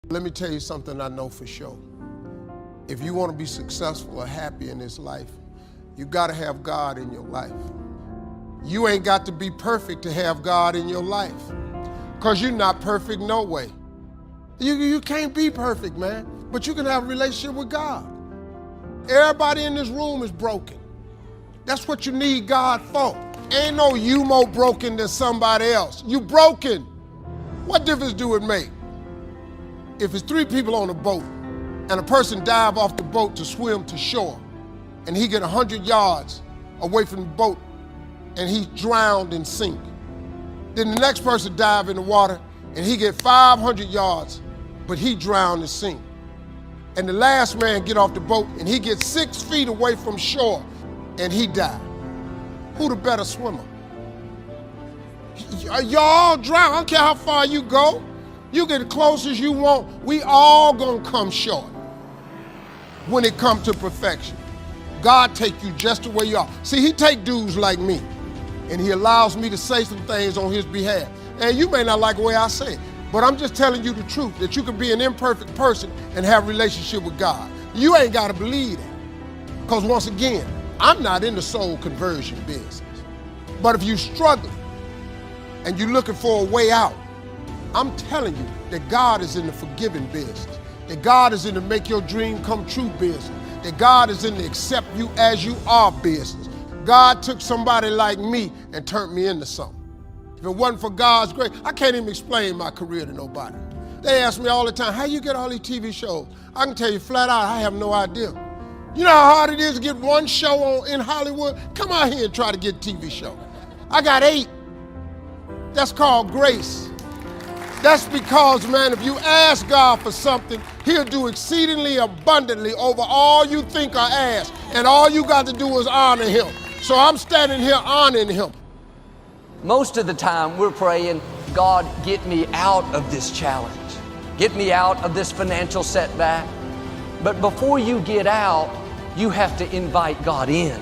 Let me tell you something I know for sure. If you want to be successful or happy in this life, you got to have God in your life. You ain't got to be perfect to have God in your life, because you're not perfect no way. You can't be perfect, man, but you can have a relationship with God. Everybody in this room is broken. That's what you need God for. Ain't no you more broken than somebody else. You broken. What difference do it make? If it's 3 people on a boat and a person dive off the boat to swim to shore, and he get 100 yards away from the boat and he drowned and sink, then the next person dive in the water and he get 500 yards, but he drowned and sink. And the last man get off the boat and he gets 6 feet away from shore and he died. Who the better swimmer? Y'all all drown. I don't care how far you go. You get as close as you want. We all gonna come short when it comes to perfection. God take you just the way you are. See, he take dudes like me, and he allows me to say some things on his behalf. And you may not like the way I say it, but I'm just telling you the truth, that you can be an imperfect person and have a relationship with God. You ain't gotta believe that. Because once again, I'm not in the soul conversion business. But if you're struggling and you're looking for a way out, I'm telling you that God is in the forgiving business, that God is in the make your dream come true business, that God is in the accept you as you are business. God took somebody like me and turned me into something. If it wasn't for God's grace, I can't even explain my career to nobody. They ask me all the time, how you get all these TV shows? I can tell you flat out, I have no idea. You know how hard it is to get one show on in Hollywood? Come out here and try to get a TV show. I got 8. That's called grace. That's because, man, if you ask God for something, he'll do exceedingly abundantly over all you think or ask. And all you got to do is honor him. So I'm standing here honoring him. Most of the time we're praying, God, get me out of this challenge. Get me out of this financial setback. But before you get out, you have to invite God in.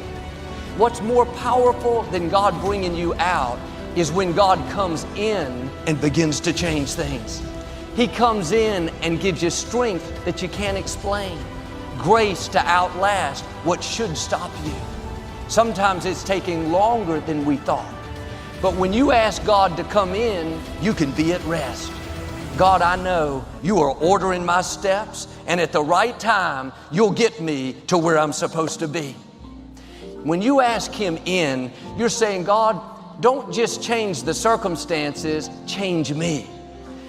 What's more powerful than God bringing you out is when God comes in and begins to change things. He comes in and gives you strength that you can't explain, grace to outlast what should stop you. Sometimes it's taking longer than we thought. But when you ask God to come in, you can be at rest. God, I know you are ordering my steps, and at the right time, you'll get me to where I'm supposed to be. When you ask him in, you're saying, God, don't just change the circumstances, change me.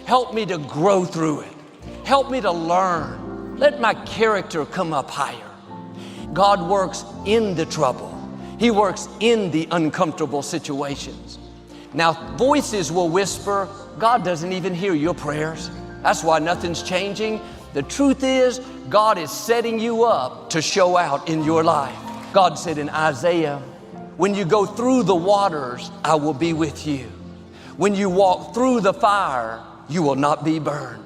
Help me to grow through it. Help me to learn. Let my character come up higher. God works in the trouble. He works in the uncomfortable situations. Now, voices will whisper, God doesn't even hear your prayers. That's why nothing's changing. The truth is, God is setting you up to show out in your life. God said in Isaiah, when you go through the waters, I will be with you. When you walk through the fire, you will not be burned.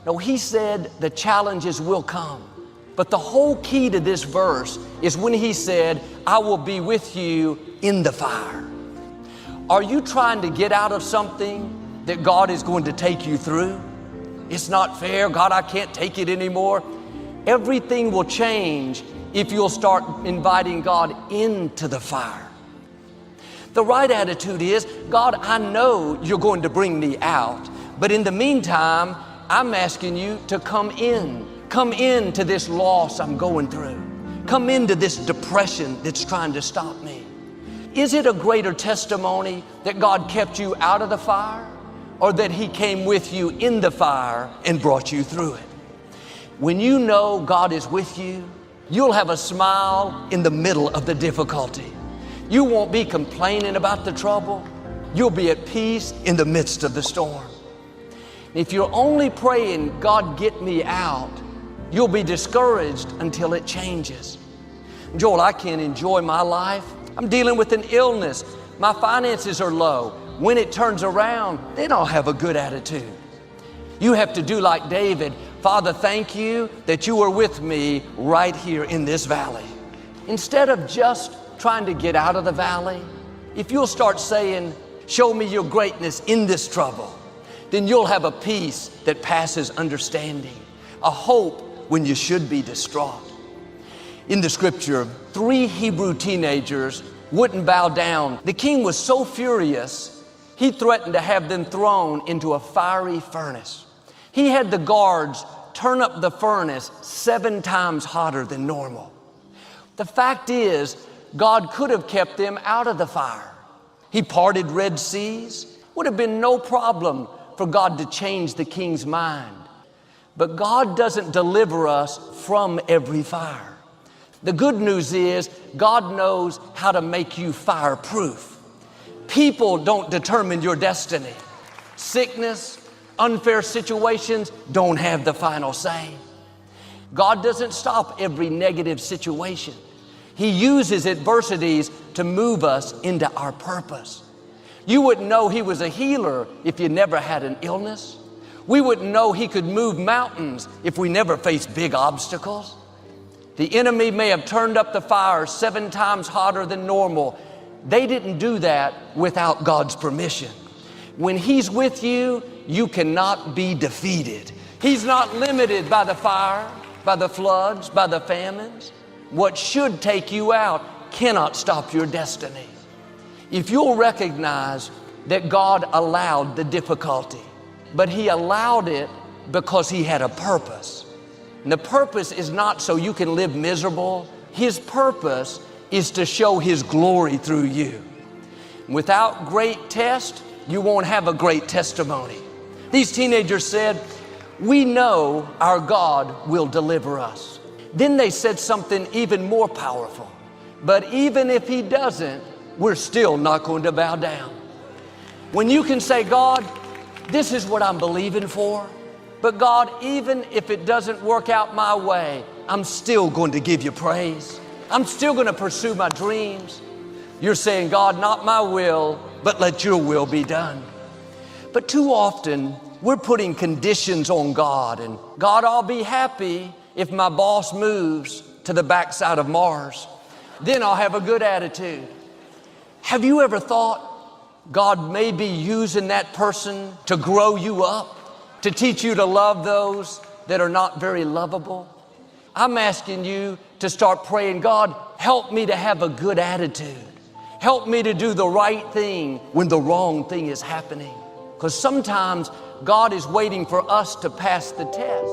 Now, he said the challenges will come. But the whole key to this verse is when he said, I will be with you in the fire. Are you trying to get out of something that God is going to take you through? It's not fair. God, I can't take it anymore. Everything will change if you'll start inviting God into the fire. The right attitude is, God, I know you're going to bring me out, but in the meantime, I'm asking you to come in. Come into this loss I'm going through. Come into this depression that's trying to stop me. Is it a greater testimony that God kept you out of the fire, or that he came with you in the fire and brought you through it? When you know God is with you, you'll have a smile in the middle of the difficulty. You won't be complaining about the trouble. You'll be at peace in the midst of the storm. If you're only praying, God, get me out, you'll be discouraged until it changes. Joel, I can't enjoy my life. I'm dealing with an illness. My finances are low. When it turns around, they don't have a good attitude. You have to do like David. Father, thank you that you are with me right here in this valley. Instead of just trying to get out of the valley, if you'll start saying, show me your greatness in this trouble. then you'll have a peace that passes understanding, a hope when you should be distraught. In the scripture, 3 Hebrew teenagers wouldn't bow down. The king was so furious, he threatened to have them thrown into a fiery furnace. He had the guards turn up the furnace 7 times hotter than normal. The fact is, God could have kept them out of the fire. He parted Red Seas. Would have been no problem for God to change the king's mind. But God doesn't deliver us from every fire. The good news is God knows how to make you fireproof. People don't determine your destiny. Sickness, unfair situations don't have the final say. God doesn't stop every negative situation. He uses adversities to move us into our purpose. You wouldn't know He was a healer if you never had an illness. We wouldn't know He could move mountains if we never faced big obstacles. The enemy may have turned up the fire 7 times hotter than normal. They didn't do that without God's permission. When He's with you, you cannot be defeated. He's not limited by the fire, by the floods, by the famines. What should take you out cannot stop your destiny. If you'll recognize that God allowed the difficulty, but He allowed it because He had a purpose. And the purpose is not so you can live miserable. His purpose is to show His glory through you. Without great test, you won't have a great testimony. These teenagers said, "We know our God will deliver us." Then they said something even more powerful. "But even if He doesn't, we're still not going to bow down." When you can say, "God, this is what I'm believing for, but God, even if it doesn't work out my way, I'm still going to give you praise. I'm still going to pursue my dreams." You're saying, "God, not my will, but let your will be done." But too often, we're putting conditions on God, and God, I'll be happy if my boss moves to the backside of Mars. Then I'll have a good attitude. Have you ever thought God may be using that person to grow you up, to teach you to love those that are not very lovable? I'm asking you to start praying, "God, help me to have a good attitude. Help me to do the right thing when the wrong thing is happening." Because sometimes God is waiting for us to pass the test.